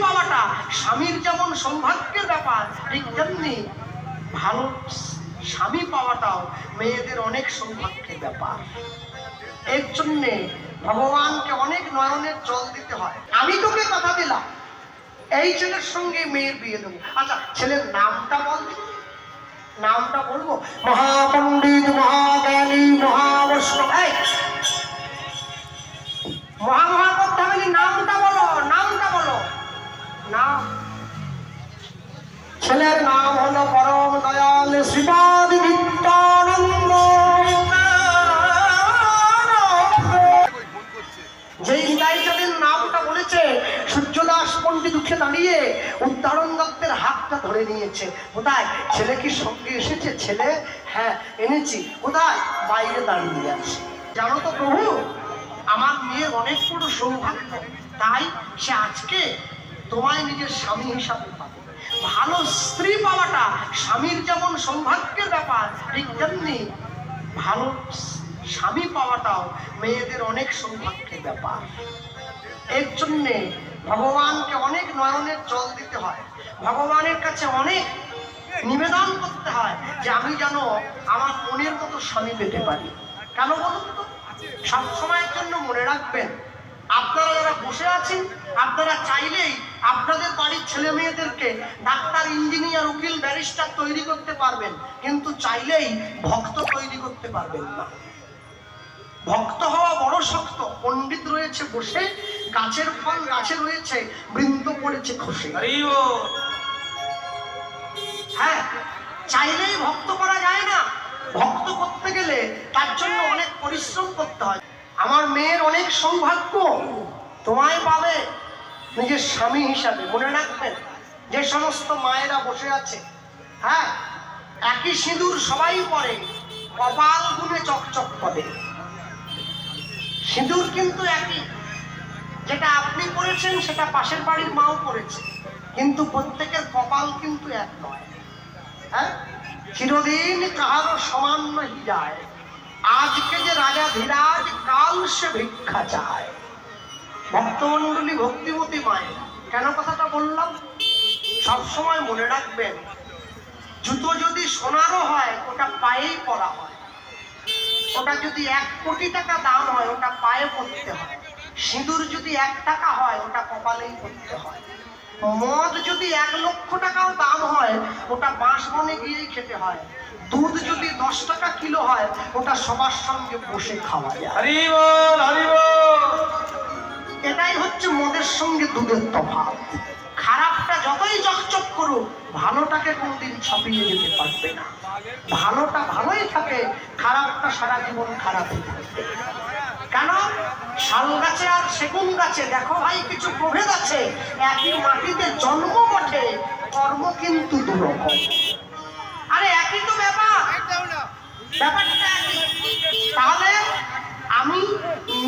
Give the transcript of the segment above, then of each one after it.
পাওয়াটা স্বামীর যেমন সৌভাগ্যের ব্যাপার, ঠিক তেমনি ভালো স্বামী পাওয়াটাও মেয়েদের অনেক সৌভাগ্যের ব্যাপার। এর জন্যে ভগবানকে অনেক নয়নের জল দিতে হয়। আমি তোকে কথা দিলাম এই ছেলের সঙ্গে মেয়ের বিয়ে দেবো। আচ্ছা, ছেলের নামটা বল। নামটা বলবো? মহাপণ্ডিত, মহাজ্ঞানী, মহাবৈষ্ণব। মহা করতে হবে, নামটা বলো, নামটা বলো। নাম, ছেলের নাম হলো পরম দয়াল শ্রীপাদ নিত্যানন্দ। যেই হৃদয়চাঁদের নামটা বলেছে, সূর্যদাস পণ্ডিত উঠে দাঁড়িয়ে উদ্ধারণ দত্তের হাতটা ধরে নিয়েছে। কোথায়? ছেলে কি সঙ্গে এসেছে? ছেলে, হ্যাঁ এনেছি। কোথায়? বাইরে দাঁড়িয়ে আছে। জানো তো প্রভু, আমার মেয়ের অনেক বড় সৌভাগ্য, তাই সে আজকে তোমায় নিজের স্বামী হিসাবে পাবে। ভালো স্ত্রী পাওয়াটা স্বামীর যেমন সৌভাগ্যের ব্যাপার, ঠিক তেমনি ভালো স্বামী পাওয়াটাও মেয়েদের অনেক সৌভাগ্যের ব্যাপার। এর জন্যে ভগবানকে অনেক নয়নের জল দিতে হয়, ভগবানের কাছে অনেক নিবেদন করতে হয় যে আমি যেন আমার মনের মতো স্বামী পেতে পারি। কেন বলুন তো? সব সময়ের জন্য মনে রাখবেন, আপনারা যারা বসে আছেন, আপনারা চাইলেই আপনাদের বাড়ির ছেলে মেয়েদেরকে ডাক্তার, ইঞ্জিনিয়ার, উকিল, ব্যারিস্টার তৈরি করতে পারবেন, কিন্তু চাইলেই ভক্ত তৈরি করতে পারবেন না। ভক্ত হওয়া বড় শক্ত। পণ্ডিত রয়েছে বসে, গাছের ফল গাছে রয়েছে, বৃন্দ পড়েছে খসে। হ্যাঁ, চাইলেই ভক্ত করা যায় না। ভক্ত করতে গেলে তার জন্য অনেক পরিশ্রম করতে হয়। আমার মেয়ের অনেক সৌভাগ্য, তোমায় পাবে নিজের স্বামী হিসাবে। মনে রাখবেন, যে সমস্ত মায়েরা বসে আছে, হ্যাঁ, একই সিঁদুর সবাই পরে, কপাল গুনে চকচক করে। সিঁদুর কিন্তু একই, যেটা আপনি পরেছেন সেটা পাশের বাড়ির মাও পরেছে, কিন্তু প্রত্যেকের কপাল কিন্তু এক নয়। হ্যাঁ, চিরদিন কাহারও সমান নহি যায়, আজকে যে রাজা ধীরাজ, কাল সে ভিক্ষা চায়। ভক্তমন্ডলী, ভক্তিমতী মায়ের, কেন কথাটা বললাম? সবসময় মনে রাখবেন, জুতো যদি সোনারও হয় ওটা পায়েই পরা হয়, ওটা যদি 1 কোটি টাকা দাম হয় ওটা পায়ে পড়তে হয়। সিঁদুর যদি 1 টাকা হয় ওটা কপালেই পড়তে হয়। মদ যদি 1 লক্ষ টাকাও দাম হয় ওটা বাঁশবনে গিয়েই খেতে হয়। দুধ যদি 10 টাকা কিলো হয় ওটা সবার সঙ্গে বসে খাওয়া যায়। হরি বল, হরি বল। এটাই হচ্ছে মদের সঙ্গে দুধের তফাৎ। খারাপটা যতই চকচক করুক, ভালোটাকে কোনদিন ছাপিয়ে যেতে পারবে না। ভালোটা ভালোই থাকে, খারাপটা সারা জীবন খারাপই থাকবে। কেন? শাল গাছে আর সেগুন গাছে দেখো ভাই কিছু প্রভেদ আছে। একই মাটিতে জন্ম বটে, কর্ম কিন্তু দুরকম। আরে একই তো ব্যাপার, ব্যাপারটা একই। তাহলে আমি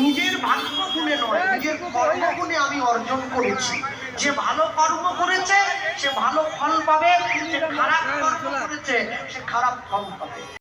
নিজের ভাগ্য গুণে নয়, নিজের কর্ম গুণে আমি অর্জন করেছি। যে ভালো কর্ম করেছে সে ভালো ফল পাবে, যে খারাপ কর্ম করেছে সে খারাপ ফল পাবে।